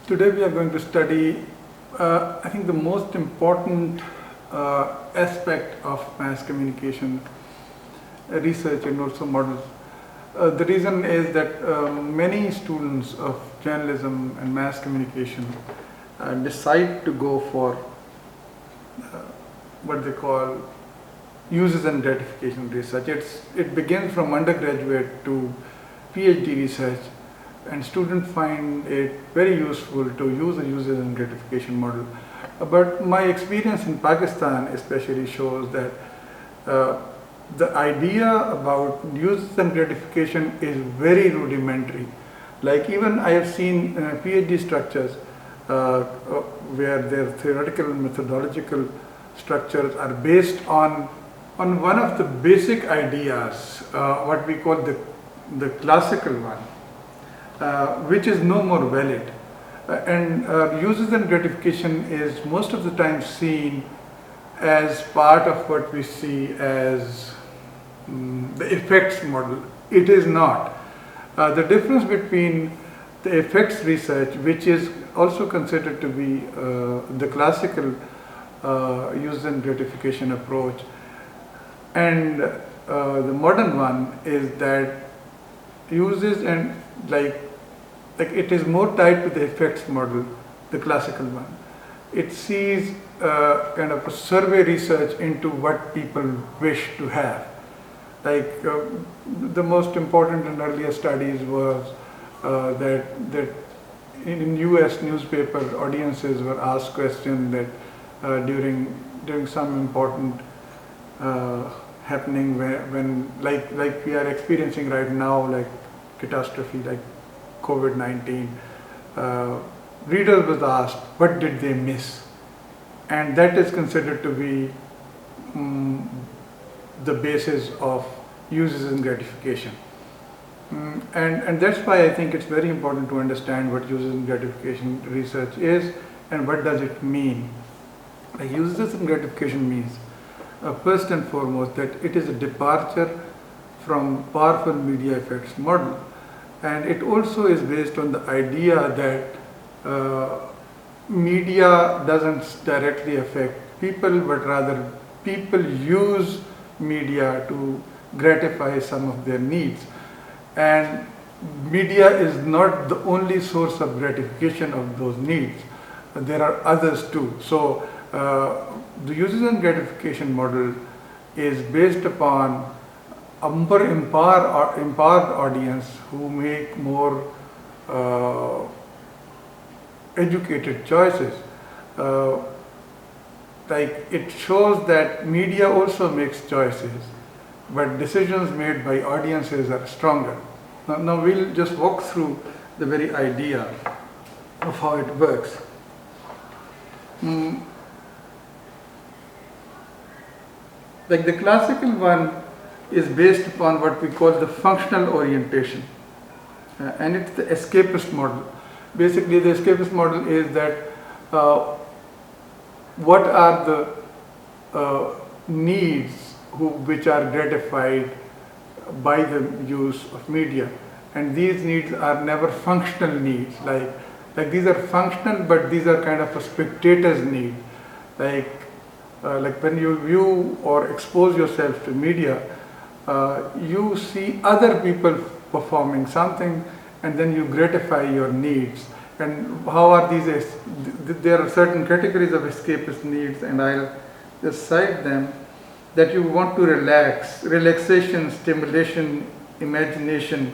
Today we are going to study, I think, the most important aspect of mass communication research and also models. The reason is that many students of journalism and mass communication decide to go for what they call uses and gratification research. It begins from undergraduate to PhD research, and students find it very useful to use a uses and gratification model. But my experience in Pakistan especially shows that the idea about uses and gratification is very rudimentary. Like even I have seen PhD structures where their theoretical and methodological structures are based on one of the basic ideas, what we call the classical one, which is no more valid. Uses and gratification is most of the time seen as part of what we see as the effects model. It is not. The difference between the effects research, which is also considered to be the classical use and gratification approach, and the modern one, is that uses and like it is more tied to the effects model, the classical one. It sees kind of a survey research into what people wish to have. Like the most important and earlier studies was that in US newspaper audiences were asked questions that during some important happening when like we are experiencing right now, like catastrophe like COVID-19, readers was asked what did they miss, and that is considered to be the basis of uses and gratification. And that's why I think it's very important to understand what uses and gratification research is and what does it mean. Like uses and gratification means first and foremost that it is a departure from powerful media effects model, and it also is based on the idea that media doesn't directly affect people, but rather people use media to gratify some of their needs, and media is not the only source of gratification of those needs. There are others too. So the uses and gratification model is based upon a more empowered audience who make more educated choices. Like it shows that media also makes choices, but decisions made by audiences are stronger. Now we'll just walk through the very idea of how it works. Like the classical one is based upon what we call the functional orientation, and it's the escapist model. Basically, the escapist model is that what are the needs which are gratified by the use of media, and these needs are never functional needs. Like these are functional, but these are kind of a spectator's need. Like when you view or expose yourself to media, you see other people performing something, and then you gratify your needs. And how are these? There are certain categories of escapist needs, and I'll just cite them. That you want to relax, relaxation, stimulation, imagination,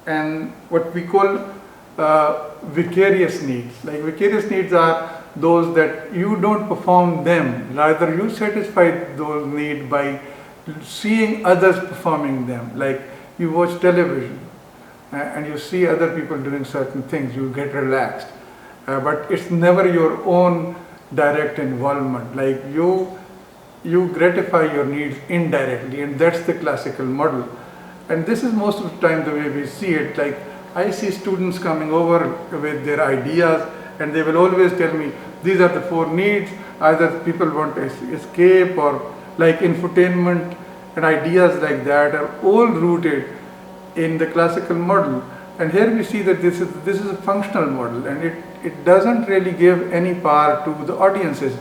and what we call vicarious needs. Like vicarious needs are those that you don't perform them, rather you satisfy those needs by seeing others performing them. Like you watch television and you see other people doing certain things, you get relaxed, but it's never your own direct involvement. Like you gratify your needs indirectly, and that's the classical model. And this is most of the time the way we see it. Like I see students coming over with their ideas, and they will always tell me these are the four needs. Either people want to escape, or like infotainment, and ideas like that are all rooted in the classical model. And here we see that this is a functional model, and it doesn't really give any power to the audiences.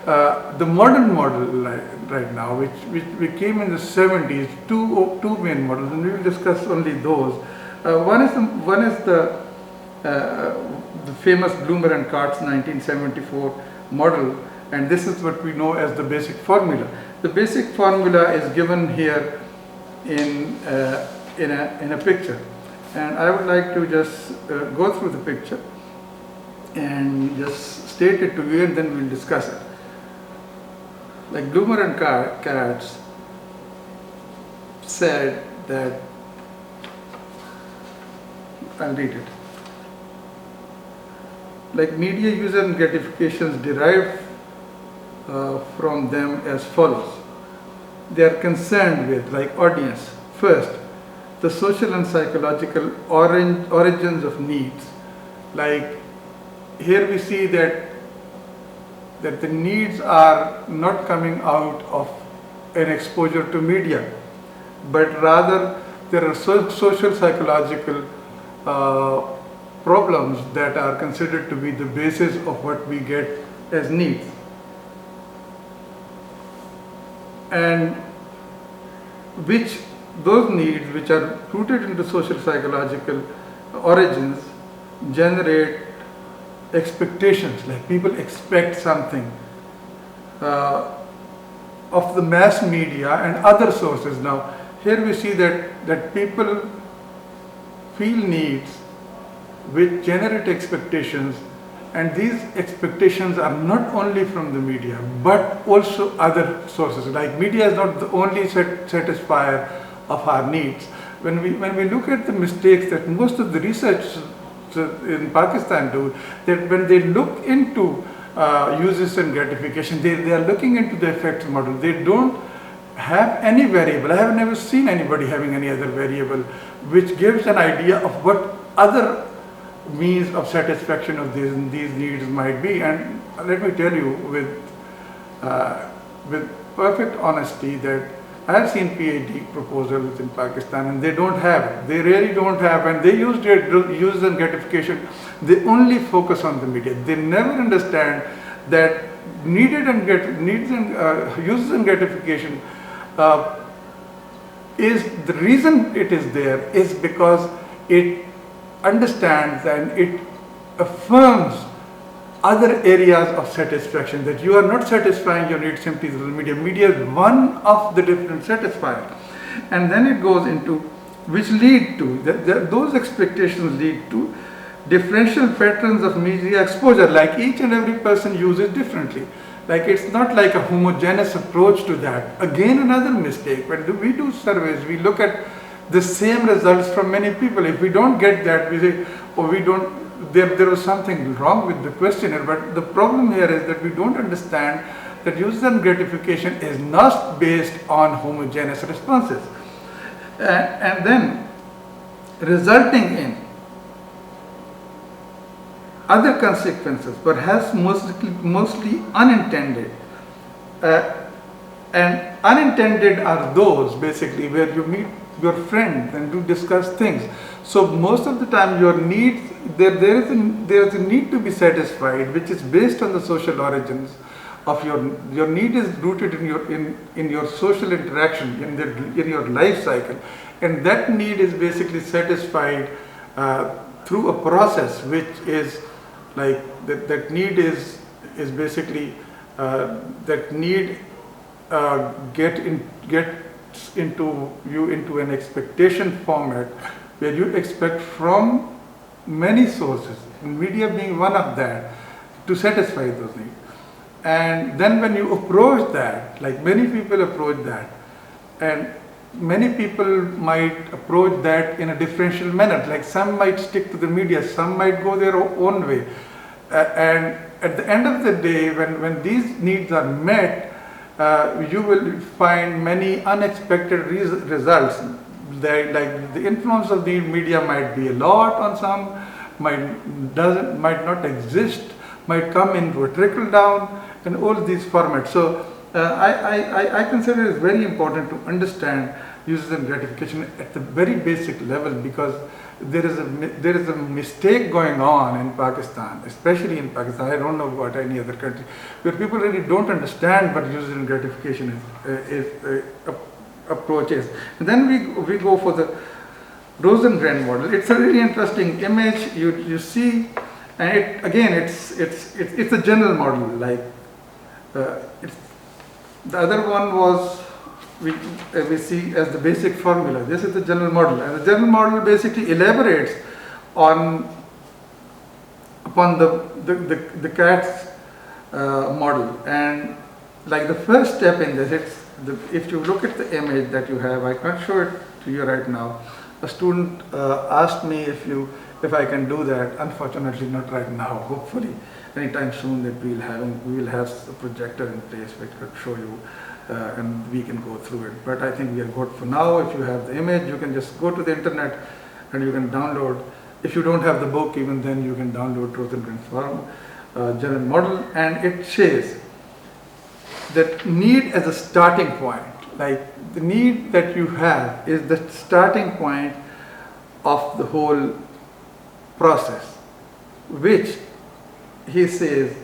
The modern model right now, which came in the 70s, two main models, and we will discuss only those. One is the famous Bloomer and Katz 1974 model, and this is what we know as the basic formula. The basic formula is given here in a picture, and I would like to just go through the picture and just state it to you, and then we'll discuss it. Like Bloomer and Katz said that, I'll read it. Like media user gratifications derived from them as follows. They are concerned with, like audience, first, the social and psychological origins of needs. Like here we see that the needs are not coming out of an exposure to media, but rather there are social psychological problems that are considered to be the basis of what we get as needs. And those needs which are rooted into social psychological origins generate expectations, like people expect something of the mass media and other sources. Now here we see that people feel needs which generate expectations, and these expectations are not only from the media but also other sources. Like media is not the only satisfier of our needs. When we look at the mistakes that most of the research in Pakistan do, that when they look into uses and gratification, they are looking into the effects model. They don't have any variable. I have never seen anybody having any other variable which gives an idea of what other means of satisfaction of these needs might be. And let me tell you with perfect honesty that I have seen PhD proposals in Pakistan, and they don't have it. They really don't have, and they use use and gratification. They only focus on the media. They never understand that uses and gratification is the reason it is there is because it understands and it affirms other areas of satisfaction, that you are not satisfying your needs simply through the media. Media is one of the different satisfiers. And then it goes into which lead to, those expectations lead to differential patterns of media exposure. Like each and every person uses differently. Like it's not like a homogeneous approach to that. Again, another mistake. When we do surveys, we look at the same results from many people. If we don't get that, we say, oh, we don't, there was something wrong with the questionnaire. But the problem here is that we don't understand that user gratification is not based on homogeneous responses. And then resulting in other consequences, perhaps mostly unintended. And unintended are those basically where you meet your friend and do discuss things. So most of the time your needs, there is a need to be satisfied which is based on the social origins of your need is rooted in your social interaction, in your life cycle, and that need is basically satisfied through a process which is like that need is basically that need gets into an expectation format where you expect from many sources, media being one of that, to satisfy those needs. And then when you approach that, like many people approach that, and many people might approach that in a differential manner, like some might stick to the media, some might go their own way. And at the end of the day, when these needs are met, you will find many unexpected results. Like the influence of the media might be a lot on some, might not exist, might come into a trickle down, and all these formats. So I consider it very important to understand uses and gratification at the very basic level, because there is a mistake going on in Pakistan, especially in Pakistan. I don't know about any other country, where people really don't understand what user and gratification approach is. And then we go for the Rosengren model. It's a really interesting image. You see, and it's a general model. Like the other one was we see as the basic formula. This is the general model, and the general model basically elaborates upon the cat's model. And like the first step in this, if you look at the image that you have, I can't show it to you right now. A student asked me if I can do that. Unfortunately, not right now. Hopefully, anytime soon that we will have a projector in place which could show you, and we can go through it. But I think we are good for now. If you have the image, you can just go to the internet and you can download. If you don't have the book, even then you can download Rosengren's general model, and it says that need as a starting point. Like the need that you have is the starting point of the whole process, which he says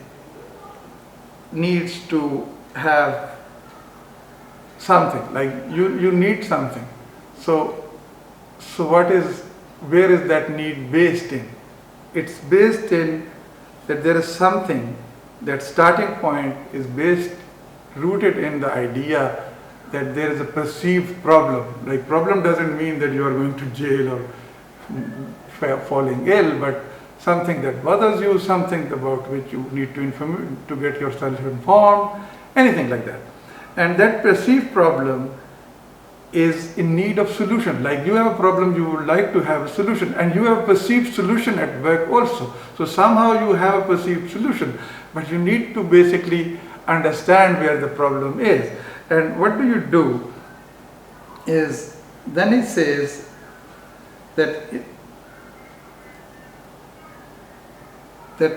needs to have something. Like you need something. So where is that need based in? It's based in that there is something, that starting point is rooted in the idea that there is a perceived problem. Like problem doesn't mean that you are going to jail or falling ill, but something that bothers you, something about which you need to get yourself informed, anything like that. And that perceived problem is in need of solution. Like you have a problem, you would like to have a solution, and you have a perceived solution at work also. So somehow you have a perceived solution, but you need to basically understand where the problem is. And what do you do is, then he says that that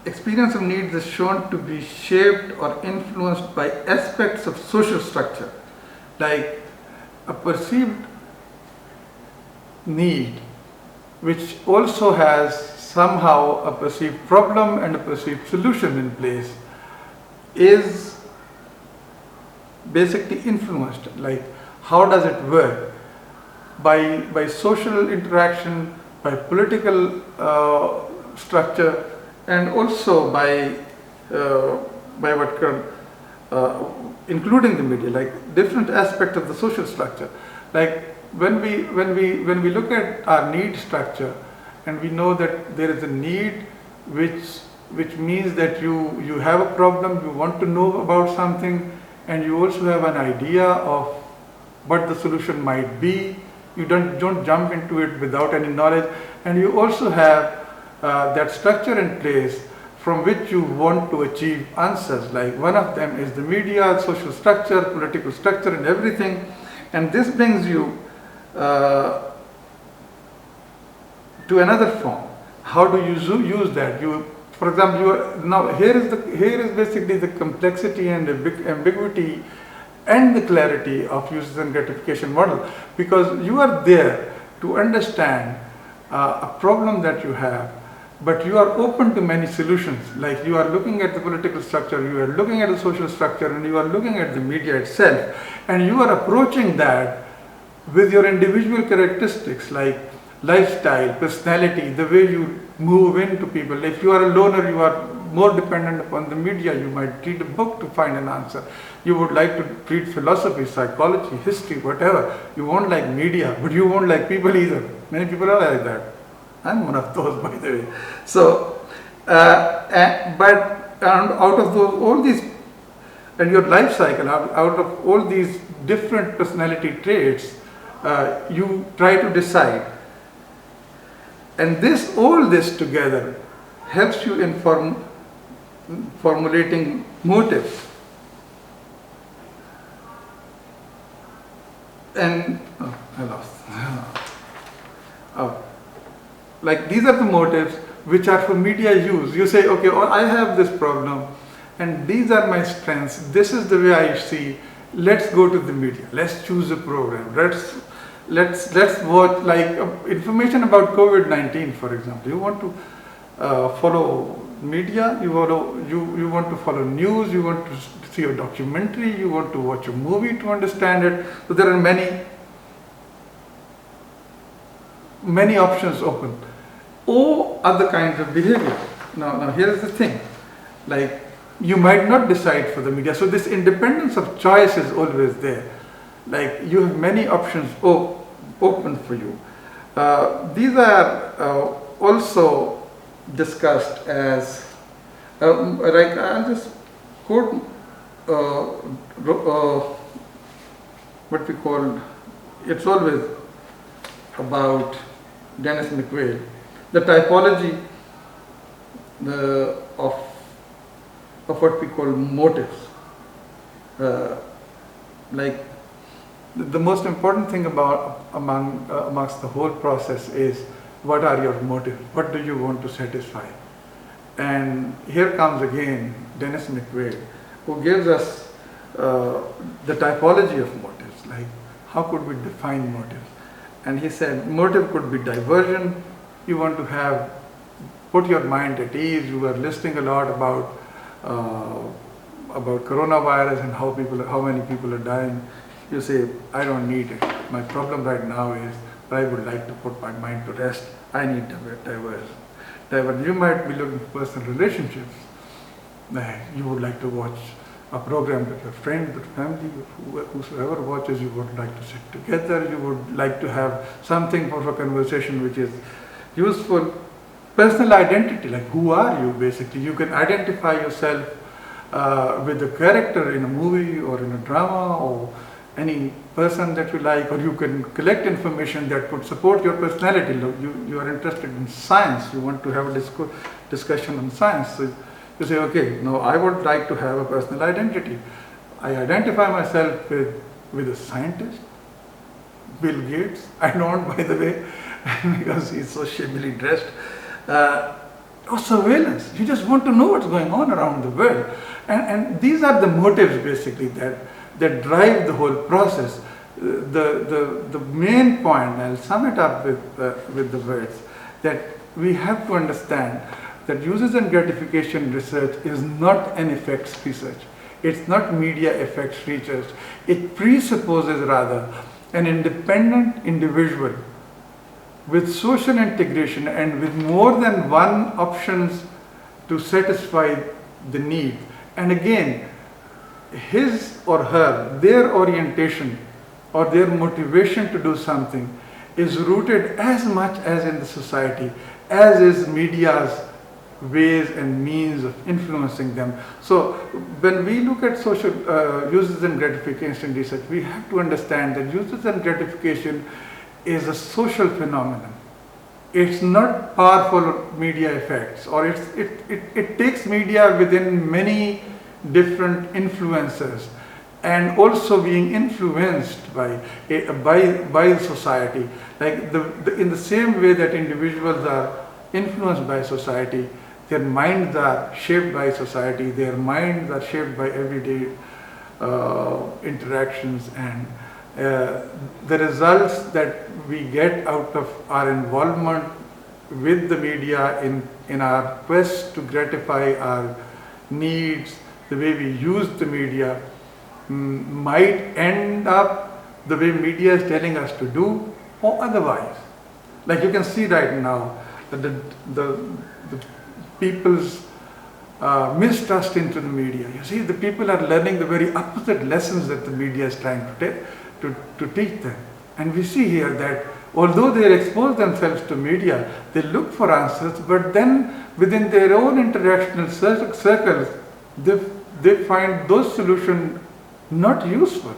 experience of needs is shown to be shaped or influenced by aspects of social structure, like a perceived need, which also has somehow a perceived problem and a perceived solution in place, is basically influenced. Like how does it work? By social interaction, by political structure, and also by what including the media, like different aspects of the social structure. Like when we look at our need structure, and we know that there is a need which means that you have a problem, you want to know about something, and you also have an idea of what the solution might be. You don't jump into it without any knowledge, and you also have that structure in place from which you want to achieve answers. Like one of them is the media, social structure, political structure, and everything. And this brings you to another form. How do you use that? For example, here is basically the complexity and ambiguity and the clarity of user and gratification model, because you are there to understand a problem that you have, but you are open to many solutions. Like you are looking at the political structure, you are looking at the social structure, and you are looking at the media itself, and you are approaching that with your individual characteristics, like lifestyle, personality, the way you move into people. If you are a loner, you are more dependent upon the media. You might read a book to find an answer. You would like to read philosophy, psychology, history, whatever. You won't like media, but you won't like people either. Many people are like that. I'm one of those, by the way. So, but out of all these, and your life cycle, out of all these different personality traits, you try to decide. And all this together helps you in formulating motives. And, I lost. Like these are the motives which are for media use. You say, okay, I have this problem and these are my strengths. This is the way I see. Let's go to the media. Let's choose a program. let's watch like information about COVID-19, for example. You want to follow media, you want to follow news, you want to see a documentary, you want to watch a movie to understand it. So there are many options open, or other kinds of behavior. Now here is the thing, like you might not decide for the media, so this independence of choice is always there. Like you have many options open for you. These are also discussed as, like I'll just quote what we call, it's always about Dennis McQuaid, the typology of what we call motives. Like the most important thing amongst the whole process is, what are your motives? What do you want to satisfy? And here comes again Dennis McQuaid, who gives us the typology of motives, like how could we define motives? And he said motive could be diversion. You want to put your mind at ease. You are listening a lot about coronavirus and how many people are dying. You say, I don't need it. My problem right now is I would like to put my mind to rest. I need diversion. You might be looking for personal relationships. You would like to watch a program with your friend, with family, whosoever watches. You would like to sit together. You would like to have something for a conversation which is useful. Personal identity, like who are you basically? You can identify yourself with a character in a movie or in a drama or any person that you like, or you can collect information that could support your personality. You are interested in science, you want to have a discussion on science. So you say, okay, no, I would like to have a personal identity. I identify myself with a scientist, Bill Gates. I don't, by the way, because he's so shabbily dressed. Or surveillance. You just want to know what's going on around the world. And these are the motives basically that drive the whole process. The main point, I'll sum it up with the words, that we have to understand that usage and gratification research is not an effects research. It's not media effects research. It presupposes rather an independent individual with social integration and with more than one options to satisfy the need. And again, his or her, their orientation or their motivation to do something is rooted as much as in the society as is media's ways and means of influencing them. So when we look at social uses and gratification research, we have to understand that uses and gratification is a social phenomenon. It's not powerful media effects, or it takes media within many different influences and also being influenced by society. Like in the same way that individuals are influenced by society, their minds are shaped by society, their minds are shaped by everyday interactions, and the results that we get out of our involvement with the media in our quest to gratify our needs, the way we use the media, might end up the way media is telling us to do, or otherwise. Like you can see right now that the people's mistrust into the media. You see, the people are learning the very opposite lessons that the media is trying to teach them. And we see here that although they expose themselves to media, they look for answers, but then within their own interactional circles, they find those solutions not useful,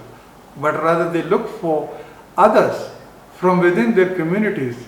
but rather they look for others from within their communities